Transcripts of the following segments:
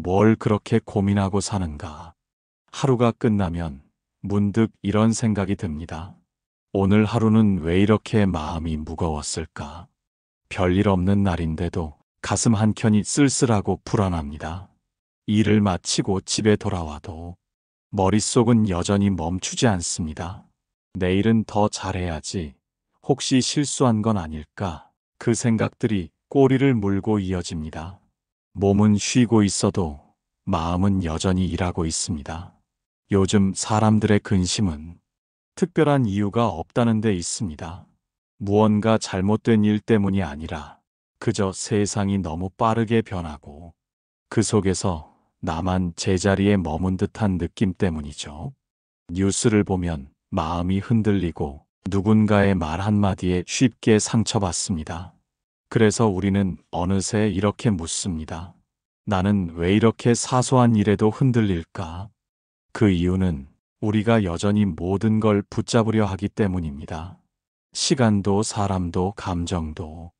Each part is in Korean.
뭘 그렇게 고민하고 사는가. 하루가 끝나면 문득 이런 생각이 듭니다. 오늘 하루는 왜 이렇게 마음이 무거웠을까? 별일 없는 날인데도 가슴 한켠이 쓸쓸하고 불안합니다. 일을 마치고 집에 돌아와도 머릿속은 여전히 멈추지 않습니다. 내일은 더 잘해야지. 혹시 실수한 건 아닐까? 그 생각들이 꼬리를 물고 이어집니다. 몸은 쉬고 있어도 마음은 여전히 일하고 있습니다. 요즘 사람들의 근심은 특별한 이유가 없다는 데 있습니다. 무언가 잘못된 일 때문이 아니라 그저 세상이 너무 빠르게 변하고 그 속에서 나만 제자리에 머문 듯한 느낌 때문이죠. 뉴스를 보면 마음이 흔들리고 누군가의 말 한마디에 쉽게 상처받습니다. 그래서 우리는 어느새 이렇게 묻습니다. 나는 왜 이렇게 사소한 일에도 흔들릴까? 그 이유는 우리가 여전히 모든 걸 붙잡으려 하기 때문입니다. 시간도 사람도 감정도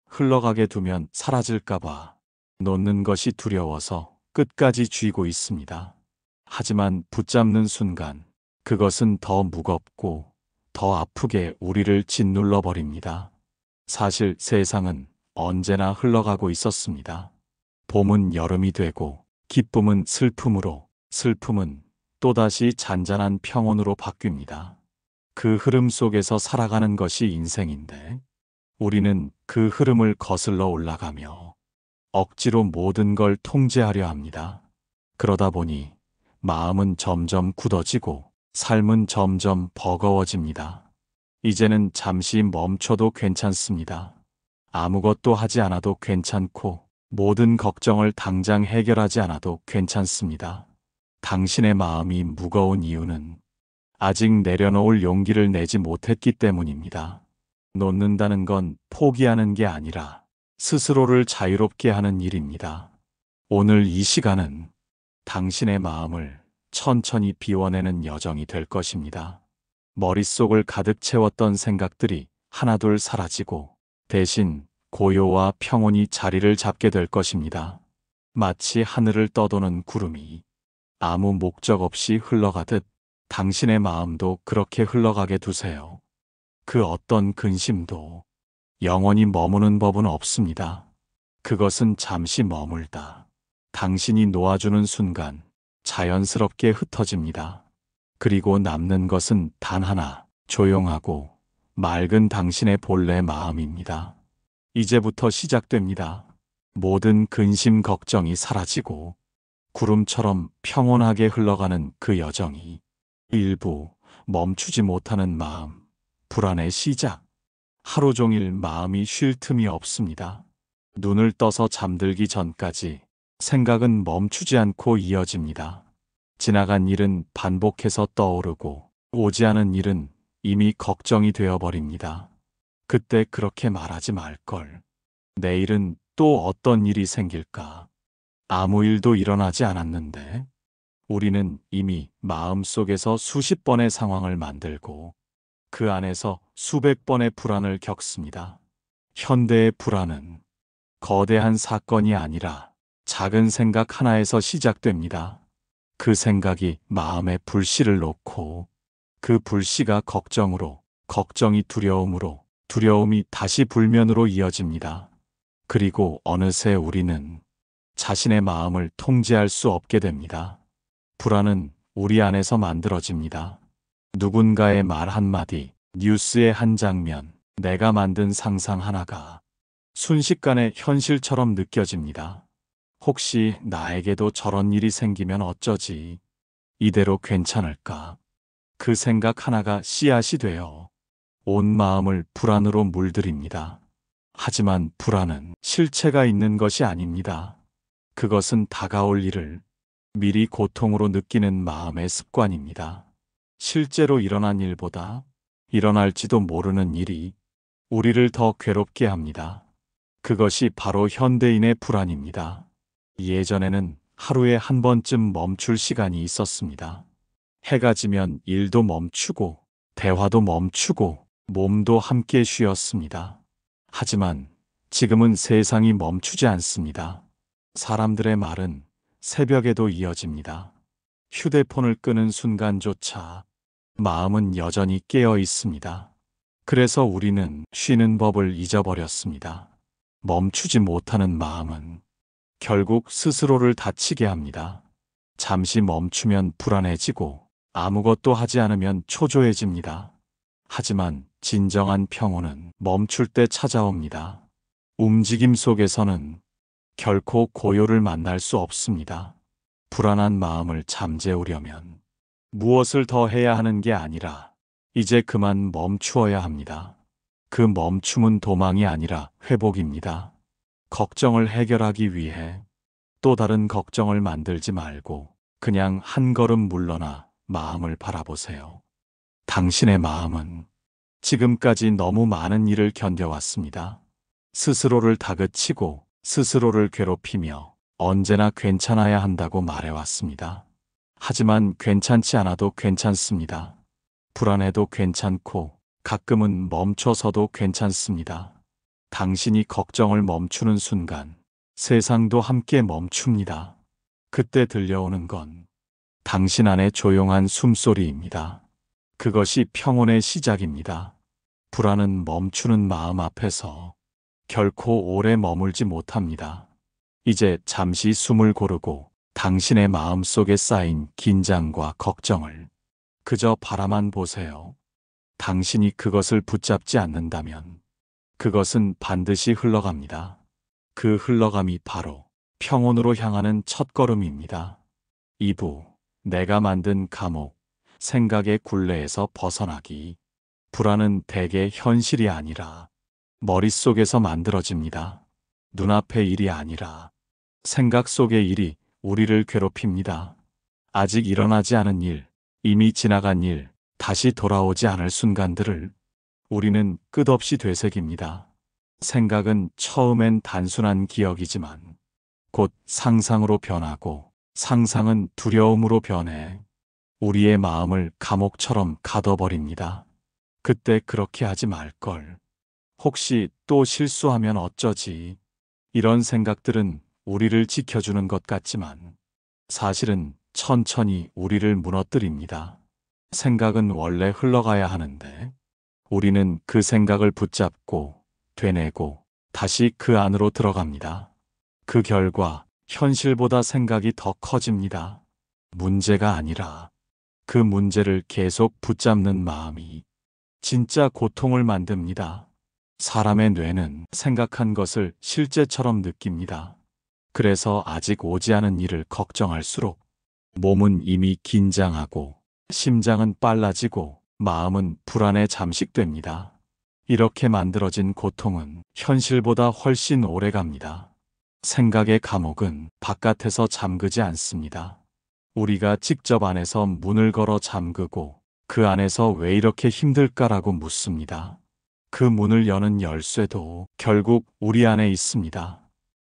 흘러가게 두면 사라질까봐 놓는 것이 두려워서 끝까지 쥐고 있습니다. 하지만 붙잡는 순간 그것은 더 무겁고 더 아프게 우리를 짓눌러 버립니다. 사실 세상은 언제나 흘러가고 있었습니다. 봄은 여름이 되고 기쁨은 슬픔으로, 슬픔은 또다시 잔잔한 평온으로 바뀝니다. 그 흐름 속에서 살아가는 것이 인생인데 우리는 그 흐름을 거슬러 올라가며 억지로 모든 걸 통제하려 합니다. 그러다 보니 마음은 점점 굳어지고 삶은 점점 버거워집니다. 이제는 잠시 멈춰도 괜찮습니다. 아무것도 하지 않아도 괜찮고 모든 걱정을 당장 해결하지 않아도 괜찮습니다. 당신의 마음이 무거운 이유는 아직 내려놓을 용기를 내지 못했기 때문입니다. 놓는다는 건 포기하는 게 아니라 스스로를 자유롭게 하는 일입니다. 오늘 이 시간은 당신의 마음을 천천히 비워내는 여정이 될 것입니다. 머릿속을 가득 채웠던 생각들이 하나둘 사라지고 대신 고요와 평온이 자리를 잡게 될 것입니다. 마치 하늘을 떠도는 구름이 아무 목적 없이 흘러가듯 당신의 마음도 그렇게 흘러가게 두세요. 그 어떤 근심도 영원히 머무는 법은 없습니다. 그것은 잠시 머물다 당신이 놓아주는 순간 자연스럽게 흩어집니다. 그리고 남는 것은 단 하나, 조용하고 맑은 당신의 본래 마음입니다. 이제부터 시작됩니다. 모든 근심 걱정이 사라지고 구름처럼 평온하게 흘러가는 그 여정이 일부 멈추지 못하는 마음, 불안의 시작. 하루 종일 마음이 쉴 틈이 없습니다. 눈을 떠서 잠들기 전까지 생각은 멈추지 않고 이어집니다. 지나간 일은 반복해서 떠오르고 오지 않은 일은 이미 걱정이 되어버립니다. 그때 그렇게 말하지 말걸. 내일은 또 어떤 일이 생길까? 아무 일도 일어나지 않았는데 우리는 이미 마음속에서 수십 번의 상황을 만들고 그 안에서 수백 번의 불안을 겪습니다. 현대의 불안은 거대한 사건이 아니라 작은 생각 하나에서 시작됩니다. 그 생각이 마음에 불씨를 놓고 그 불씨가 걱정으로, 걱정이 두려움으로, 두려움이 다시 불면으로 이어집니다. 그리고 어느새 우리는 자신의 마음을 통제할 수 없게 됩니다. 불안은 우리 안에서 만들어집니다. 누군가의 말 한마디, 뉴스의 한 장면, 내가 만든 상상 하나가 순식간에 현실처럼 느껴집니다. 혹시 나에게도 저런 일이 생기면 어쩌지? 이대로 괜찮을까? 그 생각 하나가 씨앗이 되어 온 마음을 불안으로 물들입니다. 하지만 불안은 실체가 있는 것이 아닙니다. 그것은 다가올 일을 미리 고통으로 느끼는 마음의 습관입니다. 실제로 일어난 일보다 일어날지도 모르는 일이 우리를 더 괴롭게 합니다. 그것이 바로 현대인의 불안입니다. 예전에는 하루에 한 번쯤 멈출 시간이 있었습니다. 해가 지면 일도 멈추고 대화도 멈추고 몸도 함께 쉬었습니다. 하지만 지금은 세상이 멈추지 않습니다. 사람들의 말은 새벽에도 이어집니다. 휴대폰을 끄는 순간조차 마음은 여전히 깨어 있습니다. 그래서 우리는 쉬는 법을 잊어버렸습니다. 멈추지 못하는 마음은 결국 스스로를 다치게 합니다. 잠시 멈추면 불안해지고 아무것도 하지 않으면 초조해집니다. 하지만 진정한 평온은 멈출 때 찾아옵니다. 움직임 속에서는 결코 고요를 만날 수 없습니다. 불안한 마음을 잠재우려면 무엇을 더 해야 하는 게 아니라 이제 그만 멈추어야 합니다. 그 멈춤은 도망이 아니라 회복입니다. 걱정을 해결하기 위해 또 다른 걱정을 만들지 말고 그냥 한 걸음 물러나 마음을 바라보세요. 당신의 마음은 지금까지 너무 많은 일을 견뎌왔습니다. 스스로를 다그치고 스스로를 괴롭히며 언제나 괜찮아야 한다고 말해왔습니다. 하지만 괜찮지 않아도 괜찮습니다. 불안해도 괜찮고 가끔은 멈춰서도 괜찮습니다. 당신이 걱정을 멈추는 순간 세상도 함께 멈춥니다. 그때 들려오는 건 당신 안의 조용한 숨소리입니다. 그것이 평온의 시작입니다. 불안은 멈추는 마음 앞에서 결코 오래 머물지 못합니다. 이제 잠시 숨을 고르고 당신의 마음 속에 쌓인 긴장과 걱정을 그저 바라만 보세요. 당신이 그것을 붙잡지 않는다면 그것은 반드시 흘러갑니다. 그 흘러감이 바로 평온으로 향하는 첫걸음입니다. 2부, 내가 만든 감옥, 생각의 굴레에서 벗어나기. 불안은 대개 현실이 아니라 머릿속에서 만들어집니다. 눈앞의 일이 아니라 생각 속의 일이 우리를 괴롭힙니다. 아직 일어나지 않은 일, 이미 지나간 일, 다시 돌아오지 않을 순간들을 우리는 끝없이 되새깁니다. 생각은 처음엔 단순한 기억이지만 곧 상상으로 변하고 상상은 두려움으로 변해 우리의 마음을 감옥처럼 가둬버립니다. 그때 그렇게 하지 말걸. 혹시 또 실수하면 어쩌지? 이런 생각들은 우리를 지켜주는 것 같지만 사실은 천천히 우리를 무너뜨립니다. 생각은 원래 흘러가야 하는데 우리는 그 생각을 붙잡고 되뇌고 다시 그 안으로 들어갑니다. 그 결과 현실보다 생각이 더 커집니다. 문제가 아니라 그 문제를 계속 붙잡는 마음이 진짜 고통을 만듭니다. 사람의 뇌는 생각한 것을 실제처럼 느낍니다. 그래서 아직 오지 않은 일을 걱정할수록 몸은 이미 긴장하고 심장은 빨라지고 마음은 불안에 잠식됩니다. 이렇게 만들어진 고통은 현실보다 훨씬 오래 갑니다. 생각의 감옥은 바깥에서 잠그지 않습니다. 우리가 직접 안에서 문을 걸어 잠그고 그 안에서 왜 이렇게 힘들까라고 묻습니다. 그 문을 여는 열쇠도 결국 우리 안에 있습니다.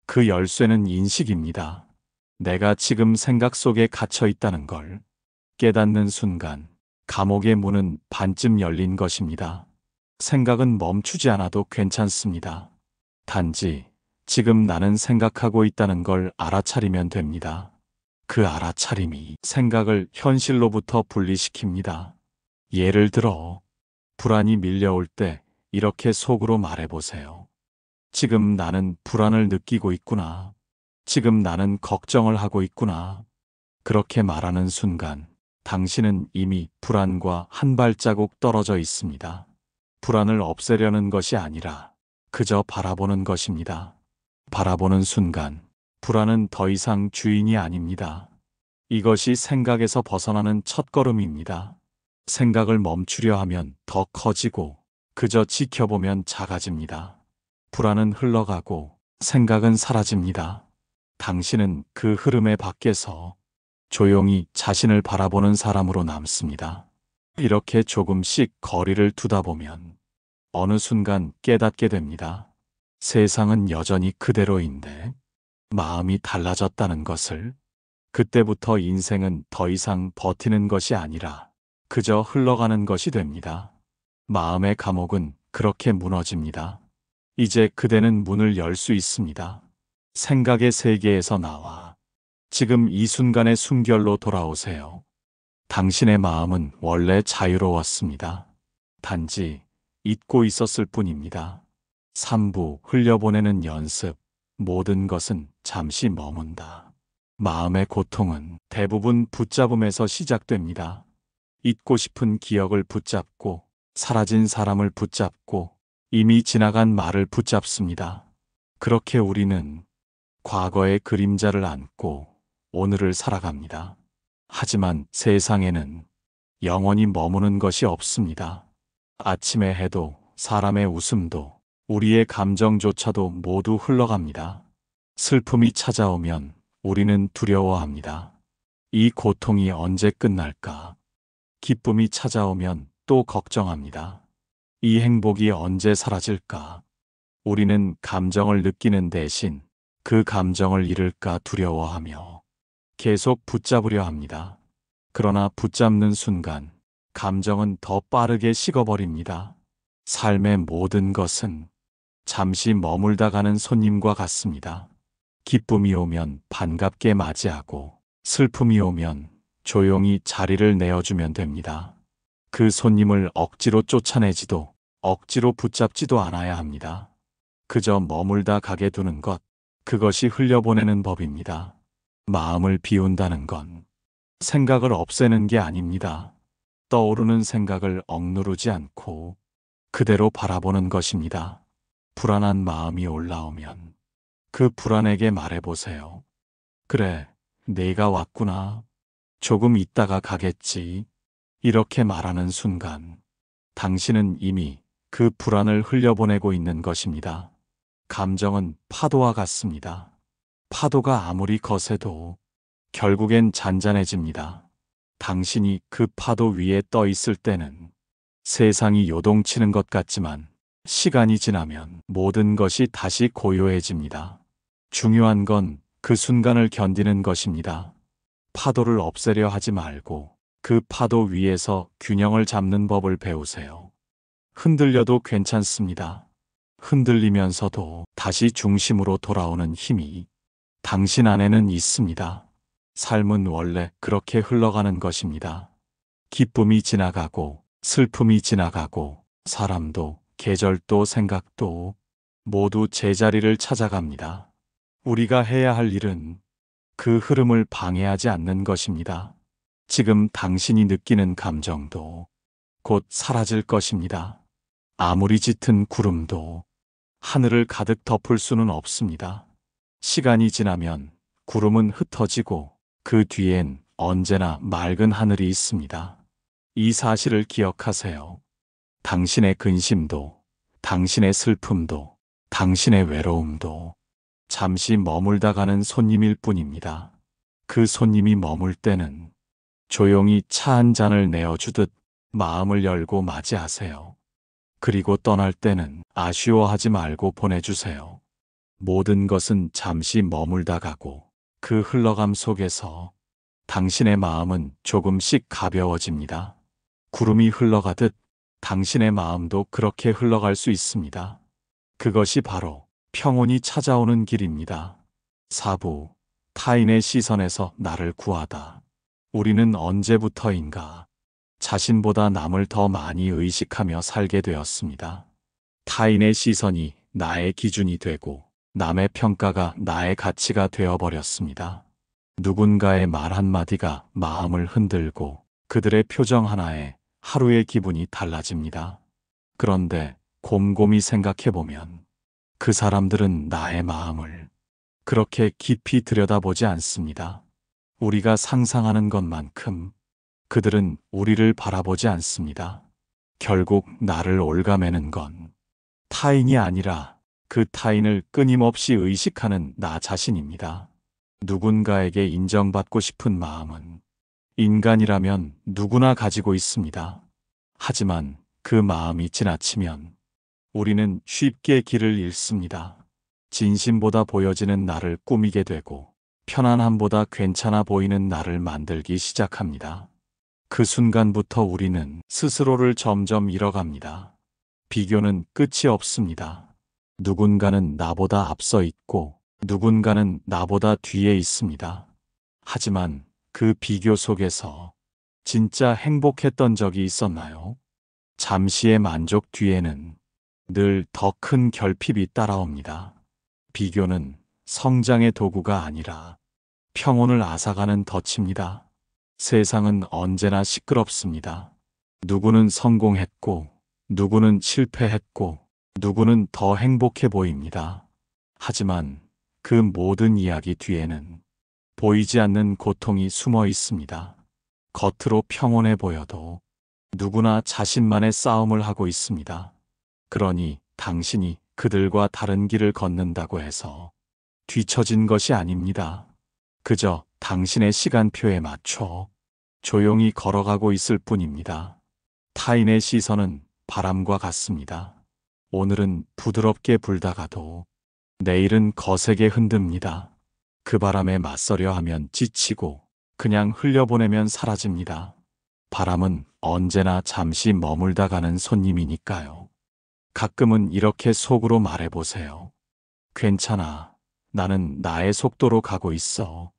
그 열쇠는 인식입니다. 내가 지금 생각 속에 갇혀 있다는 걸 깨닫는 순간 감옥의 문은 반쯤 열린 것입니다. 생각은 멈추지 않아도 괜찮습니다. 단지 지금 나는 생각하고 있다는 걸 알아차리면 됩니다. 그 알아차림이 생각을 현실로부터 분리시킵니다. 예를 들어 불안이 밀려올 때 이렇게 속으로 말해보세요. 지금 나는 불안을 느끼고 있구나. 지금 나는 걱정을 하고 있구나. 그렇게 말하는 순간 당신은 이미 불안과 한 발자국 떨어져 있습니다. 불안을 없애려는 것이 아니라 그저 바라보는 것입니다. 바라보는 순간 불안은 더 이상 주인이 아닙니다. 이것이 생각에서 벗어나는 첫걸음입니다. 생각을 멈추려 하면 더 커지고 그저 지켜보면 작아집니다. 불안은 흘러가고 생각은 사라집니다. 당신은 그 흐름의 밖에서 조용히 자신을 바라보는 사람으로 남습니다. 이렇게 조금씩 거리를 두다 보면 어느 순간 깨닫게 됩니다. 세상은 여전히 그대로인데 마음이 달라졌다는 것을. 그때부터 인생은 더 이상 버티는 것이 아니라 그저 흘러가는 것이 됩니다. 마음의 감옥은 그렇게 무너집니다. 이제 그대는 문을 열 수 있습니다. 생각의 세계에서 나와 지금 이 순간의 순결로 돌아오세요. 당신의 마음은 원래 자유로웠습니다. 단지 잊고 있었을 뿐입니다. 3부 흘려보내는 연습. 모든 것은 잠시 머문다. 마음의 고통은 대부분 붙잡음에서 시작됩니다. 잊고 싶은 기억을 붙잡고, 사라진 사람을 붙잡고, 이미 지나간 말을 붙잡습니다. 그렇게 우리는 과거의 그림자를 안고 오늘을 살아갑니다. 하지만 세상에는 영원히 머무는 것이 없습니다. 아침의 해도, 사람의 웃음도, 우리의 감정조차도 모두 흘러갑니다. 슬픔이 찾아오면 우리는 두려워합니다. 이 고통이 언제 끝날까? 기쁨이 찾아오면 또 걱정합니다. 이 행복이 언제 사라질까? 우리는 감정을 느끼는 대신 그 감정을 잃을까 두려워하며 계속 붙잡으려 합니다. 그러나 붙잡는 순간 감정은 더 빠르게 식어버립니다. 삶의 모든 것은 잠시 머물다 가는 손님과 같습니다. 기쁨이 오면 반갑게 맞이하고 슬픔이 오면 조용히 자리를 내어주면 됩니다. 그 손님을 억지로 쫓아내지도 억지로 붙잡지도 않아야 합니다. 그저 머물다 가게 두는 것, 그것이 흘려보내는 법입니다. 마음을 비운다는 건 생각을 없애는 게 아닙니다. 떠오르는 생각을 억누르지 않고 그대로 바라보는 것입니다. 불안한 마음이 올라오면 그 불안에게 말해보세요. 그래, 내가 왔구나. 조금 있다가 가겠지. 이렇게 말하는 순간 당신은 이미 그 불안을 흘려보내고 있는 것입니다. 감정은 파도와 같습니다. 파도가 아무리 거세도 결국엔 잔잔해집니다. 당신이 그 파도 위에 떠 있을 때는 세상이 요동치는 것 같지만 시간이 지나면 모든 것이 다시 고요해집니다. 중요한 건 그 순간을 견디는 것입니다. 파도를 없애려 하지 말고 그 파도 위에서 균형을 잡는 법을 배우세요. 흔들려도 괜찮습니다. 흔들리면서도 다시 중심으로 돌아오는 힘이 당신 안에는 있습니다. 삶은 원래 그렇게 흘러가는 것입니다. 기쁨이 지나가고 슬픔이 지나가고 사람도 계절도 생각도 모두 제자리를 찾아갑니다. 우리가 해야 할 일은 그 흐름을 방해하지 않는 것입니다. 지금 당신이 느끼는 감정도 곧 사라질 것입니다. 아무리 짙은 구름도 하늘을 가득 덮을 수는 없습니다. 시간이 지나면 구름은 흩어지고 그 뒤엔 언제나 맑은 하늘이 있습니다. 이 사실을 기억하세요. 당신의 근심도, 당신의 슬픔도, 당신의 외로움도 잠시 머물다 가는 손님일 뿐입니다. 그 손님이 머물 때는 조용히 차 한 잔을 내어주듯 마음을 열고 맞이하세요. 그리고 떠날 때는 아쉬워하지 말고 보내주세요. 모든 것은 잠시 머물다 가고 그 흘러감 속에서 당신의 마음은 조금씩 가벼워집니다. 구름이 흘러가듯 당신의 마음도 그렇게 흘러갈 수 있습니다. 그것이 바로 평온이 찾아오는 길입니다. 4부 타인의 시선에서 나를 구하다. 우리는 언제부터인가 자신보다 남을 더 많이 의식하며 살게 되었습니다. 타인의 시선이 나의 기준이 되고 남의 평가가 나의 가치가 되어버렸습니다. 누군가의 말 한마디가 마음을 흔들고 그들의 표정 하나에 하루의 기분이 달라집니다. 그런데 곰곰이 생각해보면 그 사람들은 나의 마음을 그렇게 깊이 들여다보지 않습니다. 우리가 상상하는 것만큼 그들은 우리를 바라보지 않습니다. 결국 나를 올가매는 건 타인이 아니라 그 타인을 끊임없이 의식하는 나 자신입니다. 누군가에게 인정받고 싶은 마음은 인간이라면 누구나 가지고 있습니다. 하지만 그 마음이 지나치면 우리는 쉽게 길을 잃습니다. 진심보다 보여지는 나를 꾸미게 되고 편안함보다 괜찮아 보이는 나를 만들기 시작합니다. 그 순간부터 우리는 스스로를 점점 잃어갑니다. 비교는 끝이 없습니다. 누군가는 나보다 앞서 있고 누군가는 나보다 뒤에 있습니다. 하지만 그 비교 속에서 진짜 행복했던 적이 있었나요? 잠시의 만족 뒤에는 늘 더 큰 결핍이 따라옵니다. 비교는 성장의 도구가 아니라 평온을 앗아가는 덫입니다. 세상은 언제나 시끄럽습니다. 누구는 성공했고, 누구는 실패했고, 누구는 더 행복해 보입니다. 하지만 그 모든 이야기 뒤에는 보이지 않는 고통이 숨어 있습니다. 겉으로 평온해 보여도 누구나 자신만의 싸움을 하고 있습니다. 그러니 당신이 그들과 다른 길을 걷는다고 해서 뒤처진 것이 아닙니다. 그저 당신의 시간표에 맞춰 조용히 걸어가고 있을 뿐입니다. 타인의 시선은 바람과 같습니다. 오늘은 부드럽게 불다가도 내일은 거세게 흔듭니다. 그 바람에 맞서려 하면 지치고 그냥 흘려보내면 사라집니다. 바람은 언제나 잠시 머물다 가는 손님이니까요. 가끔은 이렇게 속으로 말해보세요. 괜찮아. 나는 나의 속도로 가고 있어.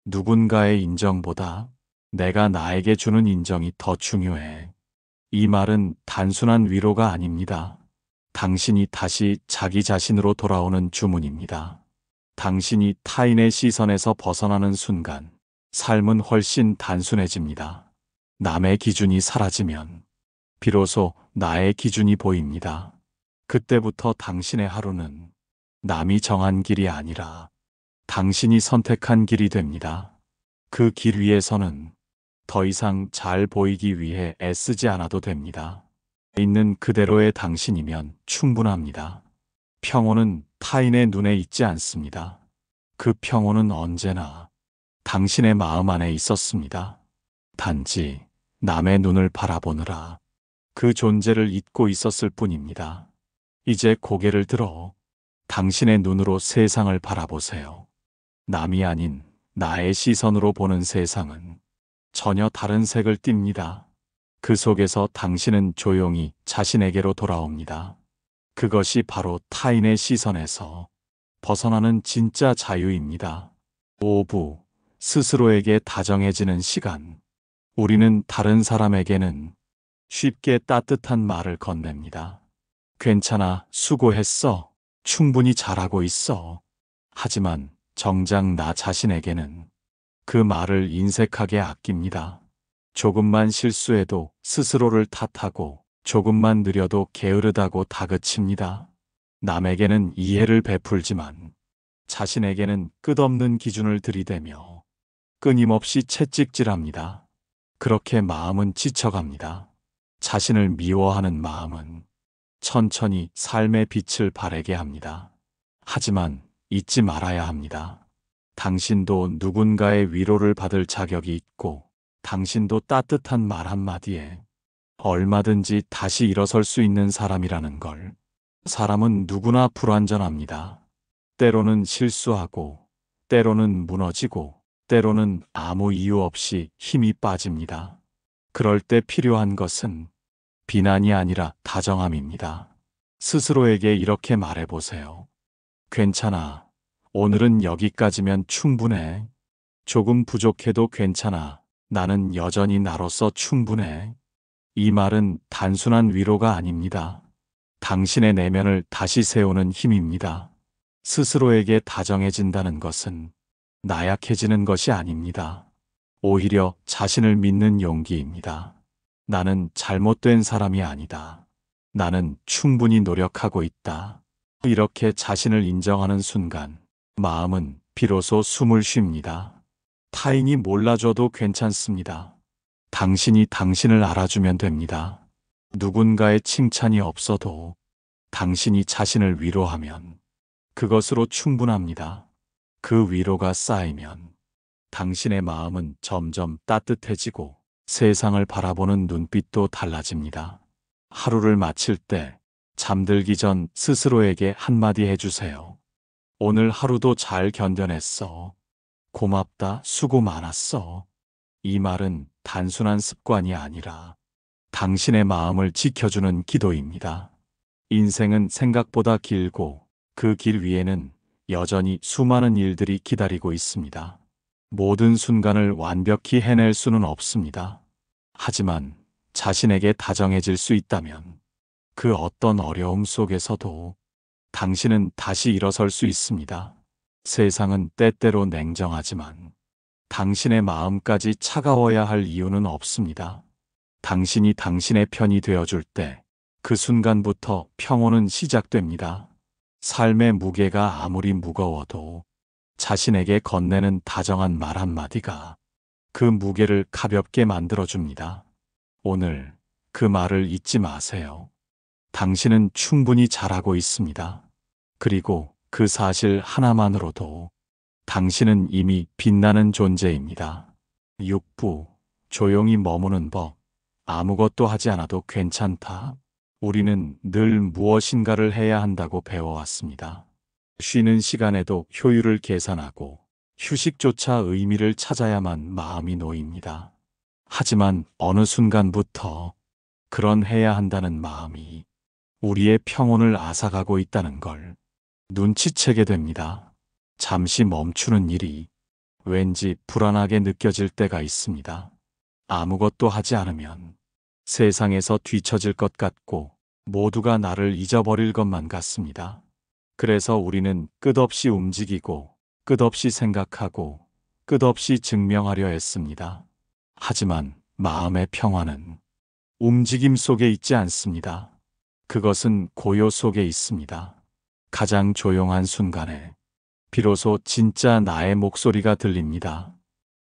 누군가의 인정보다 내가 나에게 주는 인정이 더 중요해. 이 말은 단순한 위로가 아닙니다. 당신이 다시 자기 자신으로 돌아오는 주문입니다. 당신이 타인의 시선에서 벗어나는 순간 삶은 훨씬 단순해집니다. 남의 기준이 사라지면 비로소 나의 기준이 보입니다. 그때부터 당신의 하루는 남이 정한 길이 아니라 당신이 선택한 길이 됩니다. 그 길 위에서는 더 이상 잘 보이기 위해 애쓰지 않아도 됩니다. 있는 그대로의 당신이면 충분합니다. 평온은 타인의 눈에 있지 않습니다. 그 평온은 언제나 당신의 마음 안에 있었습니다. 단지 남의 눈을 바라보느라 그 존재를 잊고 있었을 뿐입니다. 이제 고개를 들어 당신의 눈으로 세상을 바라보세요. 남이 아닌 나의 시선으로 보는 세상은 전혀 다른 색을 띱니다. 그 속에서 당신은 조용히 자신에게로 돌아옵니다. 그것이 바로 타인의 시선에서 벗어나는 진짜 자유입니다. 5부, 스스로에게 다정해지는 시간. 우리는 다른 사람에게는 쉽게 따뜻한 말을 건넵니다. 괜찮아, 수고했어, 충분히 잘하고 있어. 하지만 정작 나 자신에게는 그 말을 인색하게 아낍니다. 조금만 실수해도 스스로를 탓하고 조금만 느려도 게으르다고 다그칩니다. 남에게는 이해를 베풀지만 자신에게는 끝없는 기준을 들이대며 끊임없이 채찍질합니다. 그렇게 마음은 지쳐갑니다. 자신을 미워하는 마음은 천천히 삶의 빛을 바래게 합니다. 하지만 잊지 말아야 합니다. 당신도 누군가의 위로를 받을 자격이 있고 당신도 따뜻한 말 한마디에 얼마든지 다시 일어설 수 있는 사람이라는 걸. 사람은 누구나 불완전합니다. 때로는 실수하고, 때로는 무너지고, 때로는 아무 이유 없이 힘이 빠집니다. 그럴 때 필요한 것은 비난이 아니라 다정함입니다. 스스로에게 이렇게 말해보세요. 괜찮아. 오늘은 여기까지면 충분해. 조금 부족해도 괜찮아. 나는 여전히 나로서 충분해. 이 말은 단순한 위로가 아닙니다. 당신의 내면을 다시 세우는 힘입니다. 스스로에게 다정해진다는 것은 나약해지는 것이 아닙니다. 오히려 자신을 믿는 용기입니다. 나는 잘못된 사람이 아니다. 나는 충분히 노력하고 있다. 이렇게 자신을 인정하는 순간 마음은 비로소 숨을 쉽니다. 타인이 몰라줘도 괜찮습니다. 당신이 당신을 알아주면 됩니다. 누군가의 칭찬이 없어도 당신이 자신을 위로하면 그것으로 충분합니다. 그 위로가 쌓이면 당신의 마음은 점점 따뜻해지고 세상을 바라보는 눈빛도 달라집니다. 하루를 마칠 때 잠들기 전 스스로에게 한마디 해주세요. 오늘 하루도 잘 견뎌냈어. 고맙다, 수고 많았어. 이 말은 단순한 습관이 아니라 당신의 마음을 지켜주는 기도입니다. 인생은 생각보다 길고 그 길 위에는 여전히 수많은 일들이 기다리고 있습니다. 모든 순간을 완벽히 해낼 수는 없습니다. 하지만 자신에게 다정해질 수 있다면 그 어떤 어려움 속에서도 당신은 다시 일어설 수 있습니다. 세상은 때때로 냉정하지만 당신의 마음까지 차가워야 할 이유는 없습니다. 당신이 당신의 편이 되어줄 때 그 순간부터 평온은 시작됩니다. 삶의 무게가 아무리 무거워도 자신에게 건네는 다정한 말 한마디가 그 무게를 가볍게 만들어줍니다. 오늘 그 말을 잊지 마세요. 당신은 충분히 잘하고 있습니다. 그리고 그 사실 하나만으로도 당신은 이미 빛나는 존재입니다. 6부, 조용히 머무는 법. 아무것도 하지 않아도 괜찮다. 우리는 늘 무엇인가를 해야 한다고 배워왔습니다. 쉬는 시간에도 효율을 계산하고 휴식조차 의미를 찾아야만 마음이 놓입니다. 하지만 어느 순간부터 그런 해야 한다는 마음이 우리의 평온을 앗아가고 있다는 걸 눈치채게 됩니다. 잠시 멈추는 일이 왠지 불안하게 느껴질 때가 있습니다. 아무것도 하지 않으면 세상에서 뒤처질 것 같고 모두가 나를 잊어버릴 것만 같습니다. 그래서 우리는 끝없이 움직이고 끝없이 생각하고 끝없이 증명하려 했습니다. 하지만 마음의 평화는 움직임 속에 있지 않습니다. 그것은 고요 속에 있습니다. 가장 조용한 순간에 비로소 진짜 나의 목소리가 들립니다.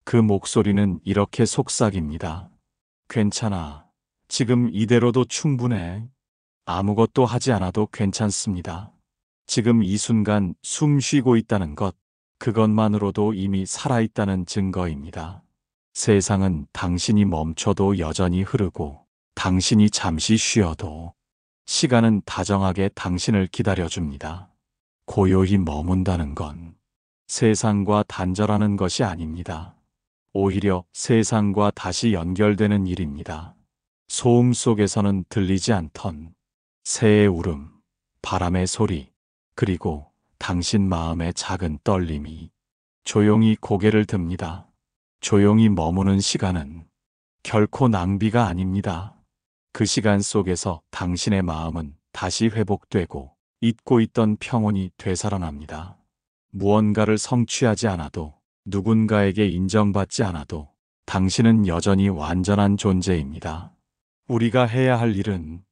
그 목소리는 이렇게 속삭입니다. 괜찮아. 지금 이대로도 충분해. 아무것도 하지 않아도 괜찮습니다. 지금 이 순간 숨 쉬고 있다는 것, 그것만으로도 이미 살아있다는 증거입니다. 세상은 당신이 멈춰도 여전히 흐르고 당신이 잠시 쉬어도 시간은 다정하게 당신을 기다려줍니다. 고요히 머문다는 건 세상과 단절하는 것이 아닙니다. 오히려 세상과 다시 연결되는 일입니다. 소음 속에서는 들리지 않던 새의 울음, 바람의 소리, 그리고 당신 마음의 작은 떨림이 조용히 고개를 듭니다. 조용히 머무는 시간은 결코 낭비가 아닙니다. 그 시간 속에서 당신의 마음은 다시 회복되고 잊고 있던 평온이 되살아납니다. 무언가를 성취하지 않아도 누군가에게 인정받지 않아도 당신은 여전히 완전한 존재입니다. 우리가 해야 할 일은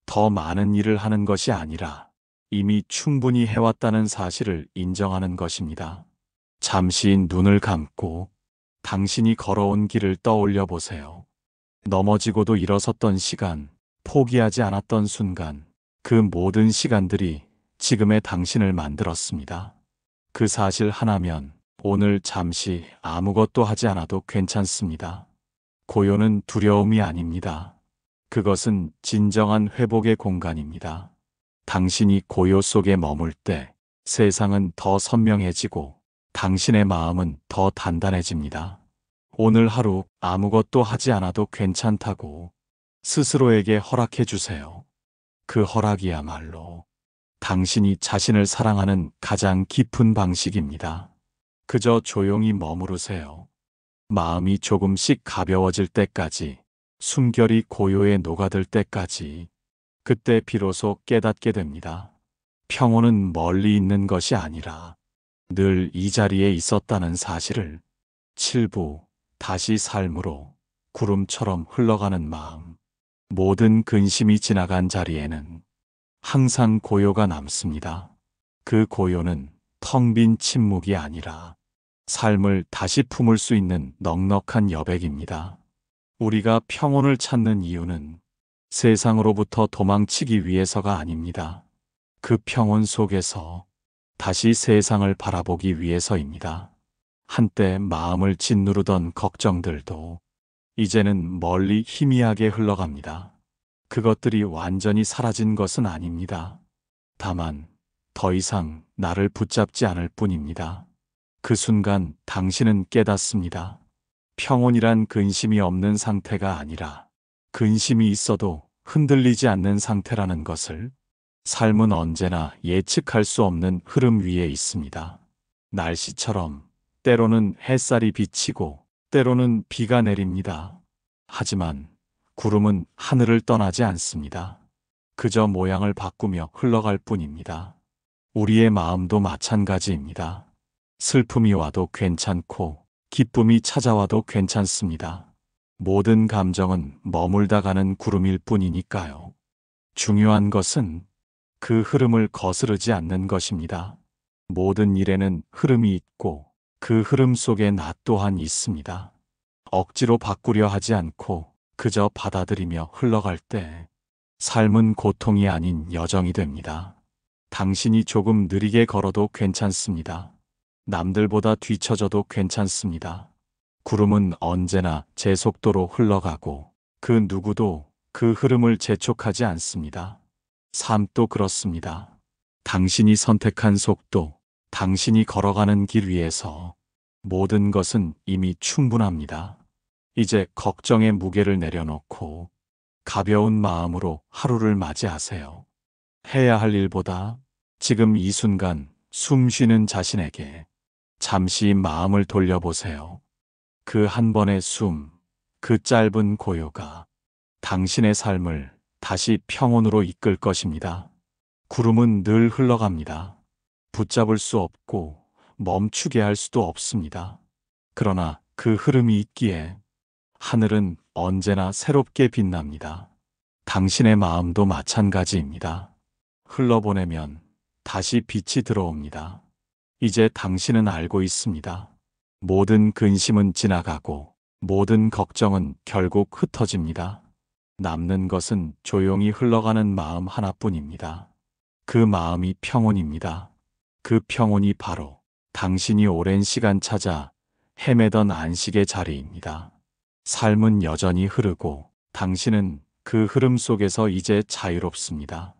더 많은 일을 하는 것이 아니라 이미 충분히 해왔다는 사실을 인정하는 것입니다. 잠시 눈을 감고 당신이 걸어온 길을 떠올려 보세요. 넘어지고도 일어섰던 시간, 포기하지 않았던 순간, 그 모든 시간들이 지금의 당신을 만들었습니다. 그 사실 하나면 오늘 잠시 아무것도 하지 않아도 괜찮습니다. 고요는 두려움이 아닙니다. 그것은 진정한 회복의 공간입니다. 당신이 고요 속에 머물 때 세상은 더 선명해지고 당신의 마음은 더 단단해집니다. 오늘 하루 아무것도 하지 않아도 괜찮다고 스스로에게 허락해 주세요. 그 허락이야말로 당신이 자신을 사랑하는 가장 깊은 방식입니다. 그저 조용히 머무르세요. 마음이 조금씩 가벼워질 때까지, 숨결이 고요에 녹아들 때까지, 그때 비로소 깨닫게 됩니다. 평온은 멀리 있는 것이 아니라 늘 이 자리에 있었다는 사실을. 7부, 다시 삶으로 구름처럼 흘러가는 마음. 모든 근심이 지나간 자리에는 항상 고요가 남습니다. 그 고요는 텅 빈 침묵이 아니라 삶을 다시 품을 수 있는 넉넉한 여백입니다. 우리가 평온을 찾는 이유는 세상으로부터 도망치기 위해서가 아닙니다. 그 평온 속에서 다시 세상을 바라보기 위해서입니다. 한때 마음을 짓누르던 걱정들도 이제는 멀리 희미하게 흘러갑니다. 그것들이 완전히 사라진 것은 아닙니다. 다만 더 이상 나를 붙잡지 않을 뿐입니다. 그 순간 당신은 깨닫습니다. 평온이란 근심이 없는 상태가 아니라 근심이 있어도 흔들리지 않는 상태라는 것을. 삶은 언제나 예측할 수 없는 흐름 위에 있습니다. 날씨처럼, 때로는 햇살이 비치고 때로는 비가 내립니다. 하지만 구름은 하늘을 떠나지 않습니다. 그저 모양을 바꾸며 흘러갈 뿐입니다. 우리의 마음도 마찬가지입니다. 슬픔이 와도 괜찮고 기쁨이 찾아와도 괜찮습니다. 모든 감정은 머물다 가는 구름일 뿐이니까요. 중요한 것은 그 흐름을 거스르지 않는 것입니다. 모든 일에는 흐름이 있고 그 흐름 속에 나 또한 있습니다. 억지로 바꾸려 하지 않고 그저 받아들이며 흘러갈 때 삶은 고통이 아닌 여정이 됩니다. 당신이 조금 느리게 걸어도 괜찮습니다. 남들보다 뒤처져도 괜찮습니다. 구름은 언제나 제 속도로 흘러가고 그 누구도 그 흐름을 재촉하지 않습니다. 삶도 그렇습니다. 당신이 선택한 속도, 당신이 걸어가는 길 위에서 모든 것은 이미 충분합니다. 이제 걱정의 무게를 내려놓고 가벼운 마음으로 하루를 맞이하세요. 해야 할 일보다 지금 이 순간 숨 쉬는 자신에게 잠시 마음을 돌려보세요. 그 한 번의 숨, 그 짧은 고요가 당신의 삶을 다시 평온으로 이끌 것입니다. 구름은 늘 흘러갑니다. 붙잡을 수 없고 멈추게 할 수도 없습니다. 그러나 그 흐름이 있기에 하늘은 언제나 새롭게 빛납니다. 당신의 마음도 마찬가지입니다. 흘러보내면 다시 빛이 들어옵니다. 이제 당신은 알고 있습니다. 모든 근심은 지나가고 모든 걱정은 결국 흩어집니다. 남는 것은 조용히 흘러가는 마음 하나뿐입니다. 그 마음이 평온입니다. 그 평온이 바로 당신이 오랜 시간 찾아 헤매던 안식의 자리입니다. 삶은 여전히 흐르고 당신은 그 흐름 속에서 이제 자유롭습니다.